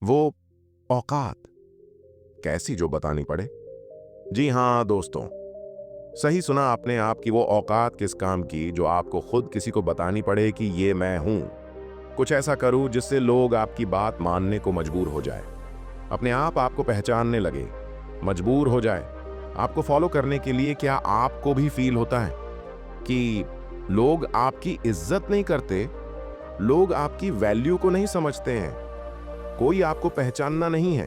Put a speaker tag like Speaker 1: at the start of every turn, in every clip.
Speaker 1: वो औकात कैसी जो बतानी पड़े। जी हाँ दोस्तों, सही सुना आपने। आपकी वो औकात किस काम की जो आपको खुद किसी को बतानी पड़े कि ये मैं हूं। कुछ ऐसा करूं जिससे लोग आपकी बात मानने को मजबूर हो जाए, अपने आप आपको पहचानने लगे, मजबूर हो जाए आपको फॉलो करने के लिए। क्या आपको भी फील होता है कि लोग आपकी इज्जत नहीं करते, लोग आपकी वैल्यू को नहीं समझते हैं, कोई आपको पहचानना नहीं है,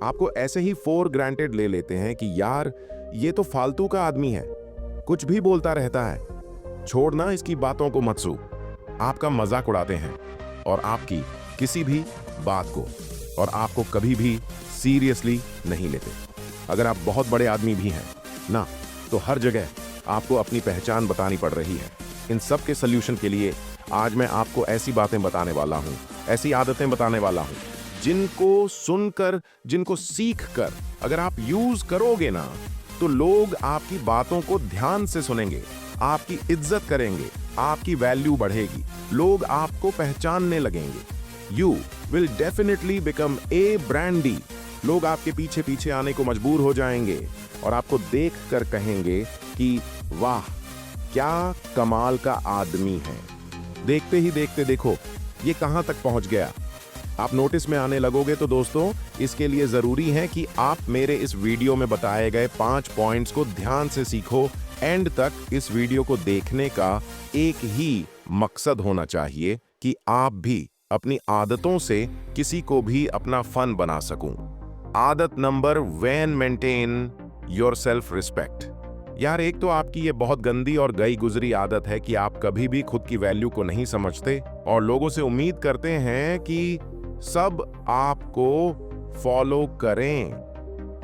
Speaker 1: आपको ऐसे ही फॉर ग्रांटेड ले लेते हैं कि यार ये तो फालतू का आदमी है, कुछ भी बोलता रहता है, छोड़ना इसकी बातों को मत सू। आपका मजाक उड़ाते हैं और आपकी किसी भी बात को, और आपको कभी भी सीरियसली नहीं लेते। अगर आप बहुत बड़े आदमी भी हैं ना, तो हर जगह आपको अपनी पहचान बतानी पड़ रही है। इन सब के सल्यूशन के लिए आज मैं आपको ऐसी बातें बताने वाला हूं, ऐसी आदतें बताने वाला हूं जिनको सुनकर, जिनको सीख कर अगर आप यूज करोगे ना, तो लोग आपकी बातों को ध्यान से सुनेंगे, आपकी इज्जत करेंगे, आपकी वैल्यू बढ़ेगी, लोग आपको पहचानने लगेंगे। You will definitely become a brandy. लोग आपके पीछे पीछे आने को मजबूर हो जाएंगे और आपको देख कर कहेंगे कि वाह क्या कमाल का आदमी है। देखते ही देखते देखो ये कहां तक पहुंच गया, आप नोटिस में आने लगोगे। तो दोस्तों, इसके लिए जरूरी है कि आप मेरे इस वीडियो में बताए गए 5 पॉइंट्स को ध्यान से सीखो। एंड तक इस वीडियो को देखने का एक ही मकसद होना चाहिए कि आप भी अपनी आदतों से किसी को भी अपना फन बना सकूं। आदत number 1, maintain your self respect. यार एक तो आपकी ये बहुत गंदी और गई गुजरी आदत है कि आप कभी भी खुद की वैल्यू को नहीं समझते और लोगों से उम्मीद करते हैं कि सब आपको फॉलो करें।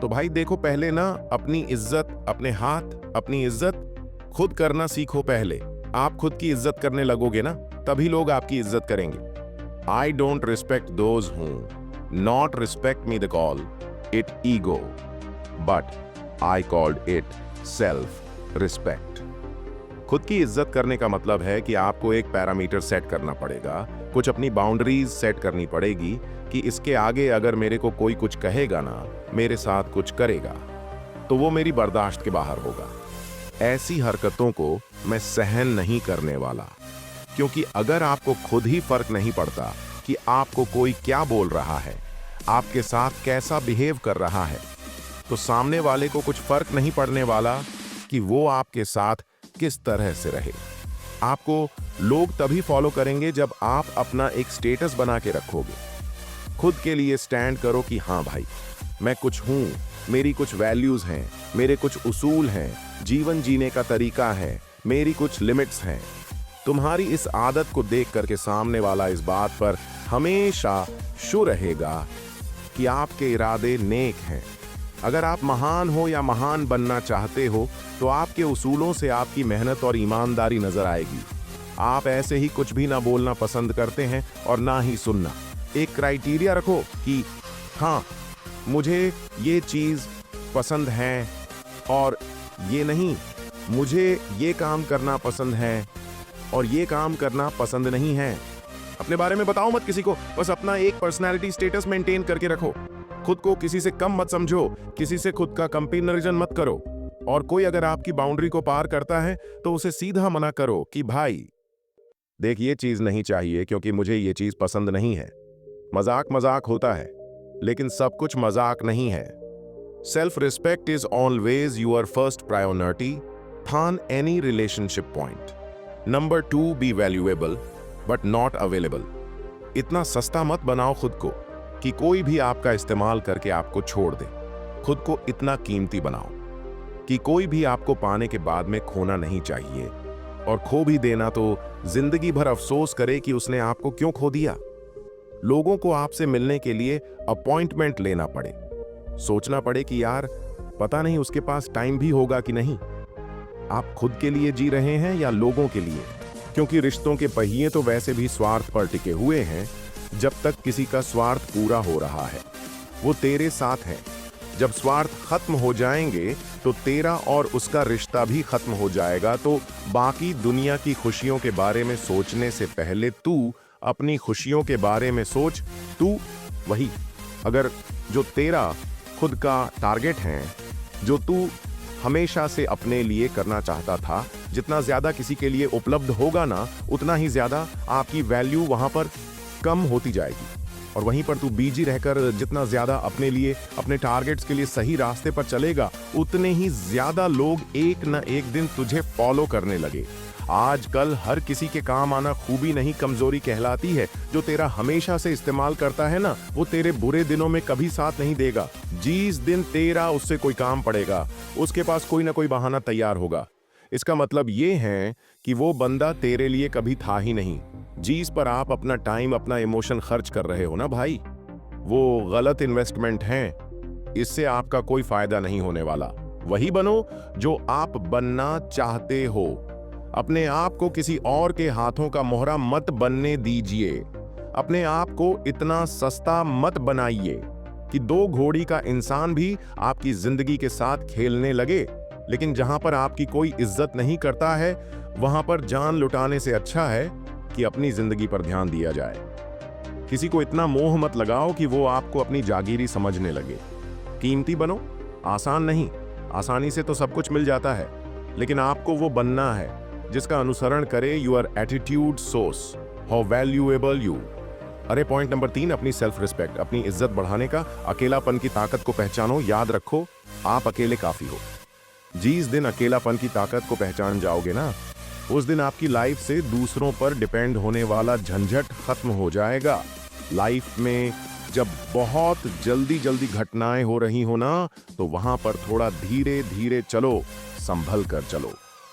Speaker 1: तो भाई देखो, पहले ना अपनी इज्जत, अपने हाथ, अपनी इज्जत खुद करना सीखो। पहले आप खुद की इज्जत करने लगोगे ना, तभी लोग आपकी इज्जत करेंगे। I don't respect those who not respect me they call it ego, but I called it self-respect. खुद की इज्जत करने का मतलब है कि आपको एक पैरामीटर सेट करना पड़ेगा, कुछ अपनी बाउंड्रीज सेट करनी पड़ेगी कि इसके आगे अगर मेरे को कोई कुछ कहेगा ना, मेरे साथ कुछ करेगा, तो वो मेरी बर्दाश्त के बाहर होगा। ऐसी हरकतों को मैं सहन नहीं करने वाला, क्योंकि अगर आपको खुद ही फर्क नहीं पड़ता कि आपको कोई क्या बोल रहा है, आपके साथ कैसा बिहेव कर रहा है, तो सामने वाले को कुछ फर्क नहीं पड़ने वाला कि वो आपके साथ किस तरह से रहे। आपको लोग तभी फॉलो करेंगे जब आप अपना एक स्टेटस बना के रखोगे। खुद के लिए स्टैंड करो कि हाँ भाई, मैं कुछ हूं, मेरी कुछ वैल्यूज हैं, मेरे कुछ उसूल हैं, जीवन जीने का तरीका है, मेरी कुछ लिमिट्स हैं। तुम्हारी इस आदत को देख करके सामने वाला इस बात पर हमेशा श्योर रहेगा कि आपके इरादे नेक हैं। अगर आप महान हो या महान बनना चाहते हो, तो आपके उसूलों से आपकी मेहनत और ईमानदारी नजर आएगी। आप ऐसे ही कुछ भी ना बोलना पसंद करते हैं और ना ही सुनना। एक क्राइटेरिया रखो कि हाँ, मुझे ये चीज पसंद है और ये नहीं, मुझे ये काम करना पसंद है और ये काम करना पसंद नहीं है। अपने बारे में बताओ मत किसी को, बस अपना एक पर्सनालिटी स्टेटस मेंटेन करके रखो। खुद को किसी से कम मत समझो, किसी से खुद का कंपैरिजन मत करो। और कोई अगर आपकी बाउंड्री को पार करता है तो उसे सीधा मना करो कि भाई देख, ये चीज नहीं चाहिए क्योंकि मुझे ये चीज पसंद नहीं है। मजाक मजाक होता है, लेकिन सब कुछ मजाक नहीं है। Self respect is always your first priority on any relationship point. Number 2, B valuable but not available. इतना सस्ता मत बनाओ खुद को कि कोई भी आपका इस्तेमाल करके आपको छोड़ दे। खुद को इतना कीमती बनाओ कि कोई भी आपको पाने के बाद में खोना नहीं चाहिए, और खो भी देना तो जिंदगी भर अफसोस करे कि उसने आपको क्यों खो दिया। लोगों को आपसे मिलने के लिए अपॉइंटमेंट लेना पड़े, सोचना पड़े कि यार पता नहीं उसके पास टाइम भी होगा कि नहीं। आप खुद के लिए जी रहे हैं या लोगों के लिए? क्योंकि रिश्तों के पहिए तो वैसे भी स्वार्थ पर टिके हुए हैं। जब तक किसी का स्वार्थ पूरा हो रहा है, वो तेरे साथ है। जब स्वार्थ खत्म हो जाएंगे तो तेरा और उसका रिश्ता भी खत्म हो जाएगा। तो बाकी दुनिया की खुशियों के बारे में सोचने से पहले तू अपनी खुशियों के बारे में सोच। तू वही अगर जो तेरा खुद का टारगेट है, जो तू हमेशा से अपने लिए करना चाहता था, जितना ज्यादा किसी के लिए उपलब्ध होगा ना, उतना ही ज्यादा आपकी वैल्यू वहां पर कम होती जाएगी। और वहीं पर तू बिजी रहकर जितना ज्यादा अपने लिए, अपने टारगेट्स के लिए सही रास्ते पर चलेगा, उतने ही ज्यादा लोग एक न एक दिन तुझे फॉलो करने लगे। आजकल हर किसी के काम आना खूबी नहीं, कमजोरी कहलाती है। जो तेरा हमेशा से इस्तेमाल करता है ना, वो तेरे बुरे दिनों में कभी साथ नहीं देगा। जिस दिन तेरा उससे कोई काम पड़ेगा, उसके पास कोई ना कोई बहाना तैयार होगा। इसका मतलब ये है कि वो बंदा तेरे लिए कभी था ही नहीं। जिस पर आप अपना टाइम, अपना इमोशन खर्च कर रहे हो ना भाई, वो गलत इन्वेस्टमेंट है। इससे आपका कोई फायदा नहीं होने वाला। वही बनो जो आप बनना चाहते हो। अपने आप को किसी और के हाथों का मोहरा मत बनने दीजिए। अपने आप को इतना सस्ता मत बनाइए कि दो घोड़ी का इंसान भी आपकी जिंदगी के साथ खेलने लगे। लेकिन जहां पर आपकी कोई इज्जत नहीं करता है, वहां पर जान लुटाने से अच्छा है कि अपनी जिंदगी पर ध्यान दिया जाए। किसी को इतना मोह मत लगाओ कि वो आपको अपनी जागीरी समझने लगे। कीमती बनो। आसान नहीं, आसानी से तो सब कुछ मिल जाता है, लेकिन आपको वो बनना है जिसका अनुसरण करे your attitude shows how valuable you. अरे पॉइंट नंबर 3, अपनी सेल्फ रिस्पेक्ट, अपनी इज्जत बढ़ाने का। अकेलापन की ताकत को पहचानो। याद रखो, आप अकेले काफी हो। जिस दिन अकेलापन की ताकत को पहचान जाओगे ना, उस दिन आपकी लाइफ से दूसरों पर डिपेंड होने वाला झंझट खत्म हो जाएगा। लाइफ में जब बहुत जल्दी जल्दी घटनाएं हो रही हो ना, तो वहां पर थोड़ा धीरे धीरे चलो, संभल कर चलो।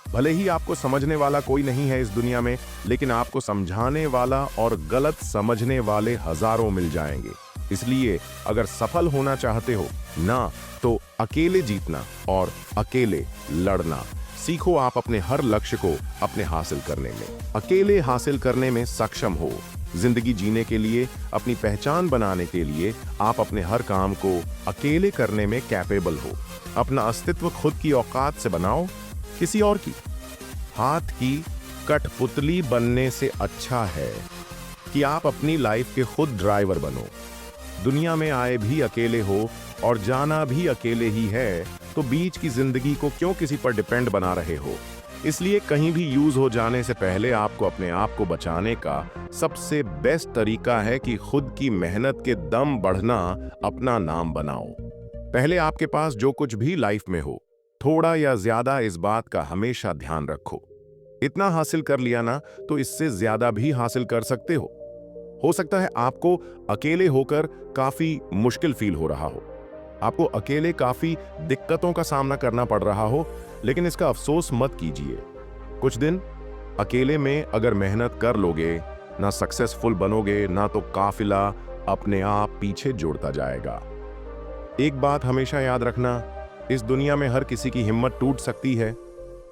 Speaker 1: भले ही आपको समझने वाला कोई नहीं है इस दुनिया में, लेकिन आपको समझाने वाला और गलत समझने वाले हजारों मिल जाएंगे। इसलिए अगर सफल होना चाहते हो ना, तो अकेले जीतना और अकेले लड़ना सीखो। आप अपने हर लक्ष्य को अपने हासिल करने में, अकेले हासिल करने में सक्षम हो। जिंदगी जीने के लिए, अपनी पहचान बनाने के लिए आप अपने हर काम को अकेले करने में कैपेबल हो। अपना अस्तित्व खुद की औकात से बनाओ, किसी और की हाथ की कठपुतली बनने से अच्छा है कि आप अपनी लाइफ के खुद ड्राइवर बनो। दुनिया में आए भी अकेले हो और जाना भी अकेले ही है, तो बीच की जिंदगी को क्यों किसी पर डिपेंड बना रहे हो। इसलिए कहीं भी यूज हो जाने से पहले आपको अपने आप को बचाने का सबसे बेस्ट तरीका है कि खुद की मेहनत के दम बढ़ना अपना नाम बनाओ। पहले आपके पास जो कुछ भी लाइफ में हो, थोड़ा या ज्यादा, इस बात का हमेशा ध्यान रखो। इतना हासिल कर लिया ना, तो इससे ज्यादा भी हासिल कर सकते हो। सकता है आपको अकेले होकर काफी मुश्किल फील हो रहा हो, आपको अकेले काफी दिक्कतों का सामना करना पड़ रहा हो, लेकिन इसका अफसोस मत कीजिए। कुछ दिन अकेले में अगर मेहनत कर लोगे, ना सक्सेसफुल बनोगे, ना तो काफिला अपने आप पीछे जुड़ता जाएगा। एक बात हमेशा याद रखना, इस दुनिया में हर किसी की हिम्मत टूट सकती है,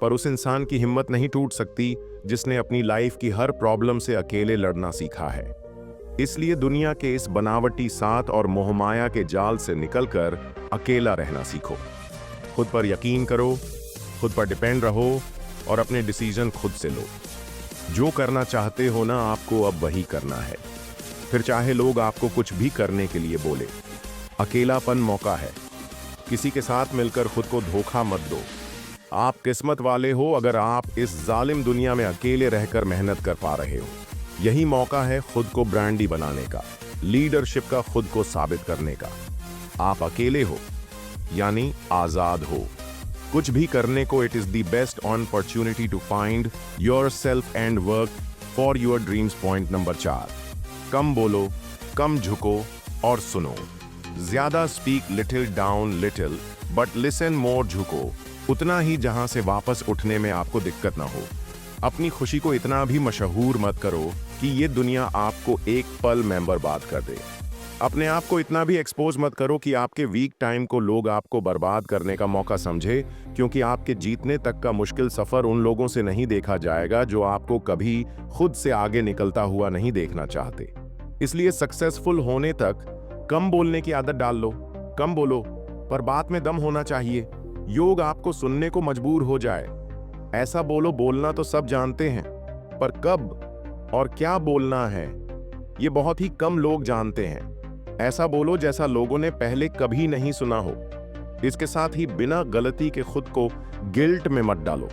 Speaker 1: पर उस इंसान की हिम्मत नहीं टूट सकती जिसने अपनी लाइफ की हर प्रॉब्लम से अकेले लड़ना सीखा है। इसलिए दुनिया के इस बनावटी साथ और मोहमाया के जाल से निकलकर अकेला रहना सीखो। खुद पर यकीन करो, खुद पर डिपेंड रहो और अपने डिसीजन खुद से लो। जो करना चाहते हो ना, आपको अब वही करना है। फिर चाहे लोग आपको कुछ भी करने के लिए बोले। अकेलापन मौका है, किसी के साथ मिलकर खुद को धोखा मत दो। आप किस्मत वाले हो अगर आप इस जालिम दुनिया में अकेले रहकर मेहनत कर पा रहे हो। यही मौका है खुद को ब्रांडी बनाने का, लीडरशिप का खुद को साबित करने का। आप अकेले हो यानी आजाद हो। कुछ भी करने को it is the best opportunity to find yourself and work for your dreams. Point number 4, कम बोलो, कम झुको और सुनो। ज्यादा speak little down little, but listen more. झुको उतना ही जहां से वापस उठने में आपको दिक्कत ना हो। अपनी खुशी को इतना भी मशहूर मत करो कि ये दुनिया आपको एक पल में बर्बाद कर दे। अपने आप को इतना भी एक्सपोज मत करो कि आपके वीक टाइम को लोग आपको बर्बाद करने का मौका समझे, क्योंकि आपके जीतने तक का मुश्किल सफर उन लोगों से नहीं देखा जाएगा जो आपको कभी खुद से आगे निकलता हुआ नहीं देखना चाहते। इसलिए सक्सेसफुल होने तक कम बोलने की आदत डाल लो। कम बोलो, पर बात में दम होना चाहिए। योग आपको सुनने को मजबूर हो जाए। ऐसा बोलो, बोलना तो सब जानते हैं, पर कब और क्या बोलना है ये बहुत ही कम लोग जानते हैं। ऐसा बोलो जैसा लोगों ने पहले कभी नहीं सुना हो। इसके साथ ही बिना गलती के खुद को गिल्ट में मत डालो।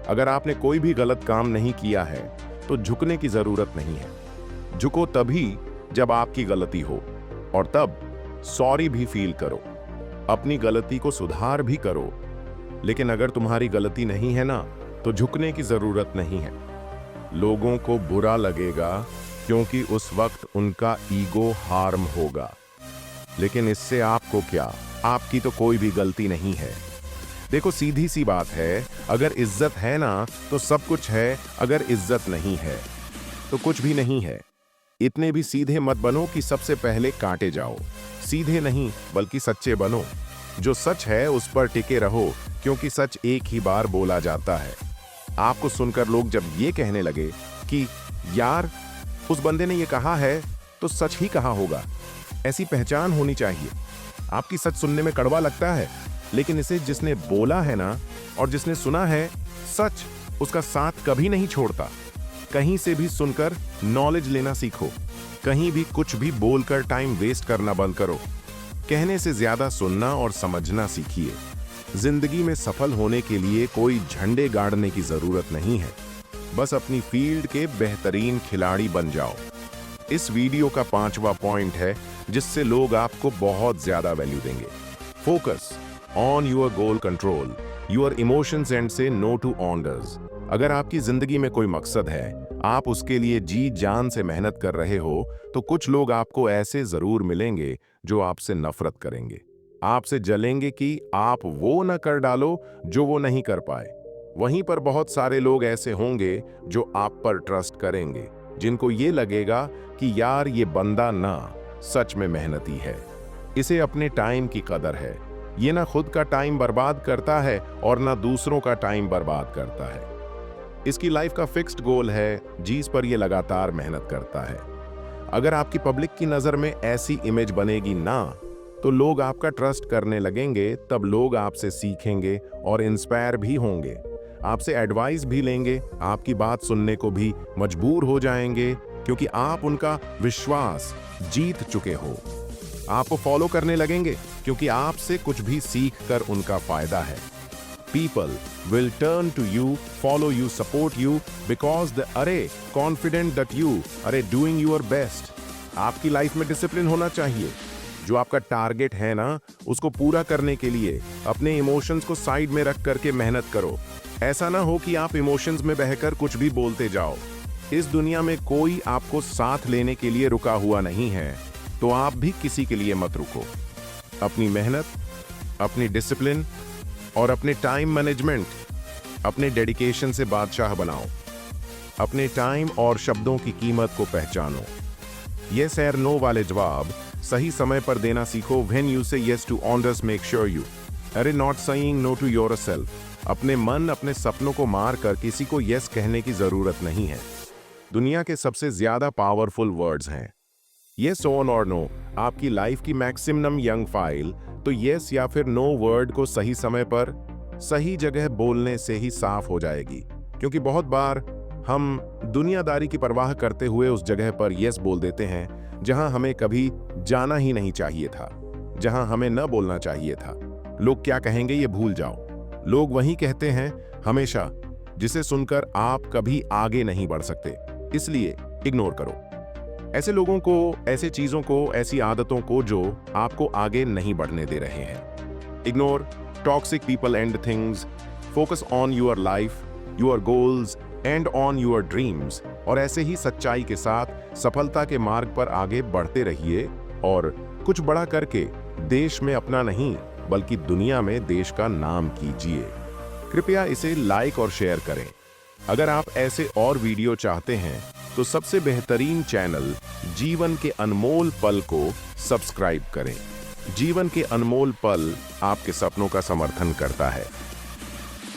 Speaker 1: अगर आपने कोई भी गलत काम नहीं किया है तो झुकने की जरूरत नहीं है। झुको तभी जब आपकी गलती हो, और तब सॉरी भी फील करो, अपनी गलती को सुधार भी करो। लेकिन अगर तुम्हारी गलती नहीं है ना, तो झुकने की जरूरत नहीं है। लोगों को बुरा लगेगा क्योंकि उस वक्त उनका ईगो हार्म होगा, लेकिन इससे आपको क्या? आपकी तो कोई भी गलती नहीं है। देखो, सीधी सी बात है, अगर इज्जत है ना तो सब कुछ है, अगर इज्जत नहीं है तो कुछ भी नहीं है। इतने भी सीधे मत बनो कि सबसे पहले काटे जाओ। सीधे नहीं बल्कि सच्चे बनो। जो सच है उस पर टिके रहो, क्योंकि सच एक ही बार बोला जाता है। आपको सुनकर लोग जब ये कहने लगे कि यार उस बंदे ने ये कहा है तो सच ही कहा होगा, ऐसी पहचान होनी चाहिए। आपकी सच सुनने में कड़वा लगता है, लेकिन इसे जिसने बोला है ना और जिसने सुना है, सच उसका साथ कभी नहीं छोड़ता। कहीं से भी सुनकर नॉलेज लेना सीखो। कहीं भी कुछ भी बोलकर टाइम वेस्ट करना बंद करो। कहने से ज्यादा सुनना और समझना सीखिए। जिंदगी में सफल होने के लिए कोई झंडे गाड़ने की जरूरत नहीं है, बस अपनी फील्ड के बेहतरीन खिलाड़ी बन जाओ। इस वीडियो का 5वां पॉइंट है जिससे लोग आपको बहुत ज्यादा वैल्यू देंगे। Focus on your goal, control your emotions and से नो टू ऑर्डर्स। अगर आपकी जिंदगी में कोई मकसद है, आप उसके लिए जी जान से मेहनत कर रहे हो, तो कुछ लोग आपको ऐसे जरूर मिलेंगे जो आपसे नफरत करेंगे, आपसे जलेंगे कि आप वो न कर डालो जो वो नहीं कर पाए। वहीं पर बहुत सारे लोग ऐसे होंगे जो आप पर ट्रस्ट करेंगे, जिनको ये लगेगा कि यार ये बंदा ना सच में मेहनती है, इसे अपने टाइम की कदर है। ये ना खुद का टाइम बर्बाद करता है और ना दूसरों का टाइम बर्बाद करता है। इसकी लाइफ का फिक्स्ड गोल है, जिस पर ये लगातार मेहनत करता है। अगर आपकी पब्लिक की नजर में ऐसी इमेज बनेगी ना, तो लोग आपका ट्रस्ट करने लगेंगे। तब लोग आपसे सीखेंगे और इंस्पायर भी होंगे, आपसे एडवाइस भी लेंगे, आपकी बात सुनने को भी मजबूर हो जाएंगे, क्योंकि आप उनका विश्वास जीत चुके हो। आपको फॉलो करने लगेंगे क्योंकि आपसे कुछ भी सीख कर उनका फायदा है। People will turn to you, follow you, support you because the confident that you are doing your best। आपकी लाइफ में डिसिप्लिन होना चाहिए। जो आपका टारगेट है ना, उसको पूरा करने के लिए अपने इमोशंस को साइड में रख करके मेहनत करो। ऐसा ना हो कि आप इमोशंस में बहकर कुछ भी बोलते जाओ। इस दुनिया में कोई आपको साथ लेने के लिए रुका हुआ नहीं है, तो आप भी किसी के लिए मत रुको। अपनी मेहनत, अपनी डिसिप्लिन और अपने टाइम मैनेजमेंट, अपने डेडिकेशन से बादशाह बनाओ। अपने टाइम और शब्दों की कीमत को पहचानो। यस और नो वाले जवाब सही समय पर देना सीखो। When you say yes to orders, make sure you are not saying no to yourself। अपने मन, अपने सपनों को मार कर किसी को यस कहने की जरूरत नहीं है। दुनिया के सबसे ज्यादा पावरफुल वर्ड्स हैं यस ऑन और नो। आपकी लाइफ की मैक्सिमम यंग फाइल तो यस या फिर नो वर्ड को सही समय पर सही जगह बोलने से ही साफ हो जाएगी। क्योंकि बहुत बार हम दुनियादारी की परवाह करते हुए उस जगह पर यस बोल देते हैं जहां हमें कभी जाना ही नहीं चाहिए था, जहां हमें न बोलना चाहिए था। लोग क्या कहेंगे ये भूल जाओ। लोग वही कहते हैं हमेशा जिसे सुनकर आप कभी आगे नहीं बढ़ सकते, इसलिए इग्नोर करो ऐसे लोगों को, ऐसे चीजों को, ऐसी आदतों को जो आपको आगे नहीं बढ़ने दे रहे हैं। Ignore toxic people and things. Focus on your life, your goals and on your dreams. और ऐसे ही सच्चाई के साथ सफलता के मार्ग पर आगे बढ़ते रहिए और कुछ बड़ा करके देश में अपना नहीं बल्कि दुनिया में देश का नाम कीजिए। कृपया इसे लाइक और शेयर करें। अगर आप ऐसे और वीडियो चाहते हैं तो सबसे बेहतरीन चैनल जीवन के अनमोल पल को सब्सक्राइब करें। जीवन के अनमोल पल आपके सपनों का समर्थन करता है।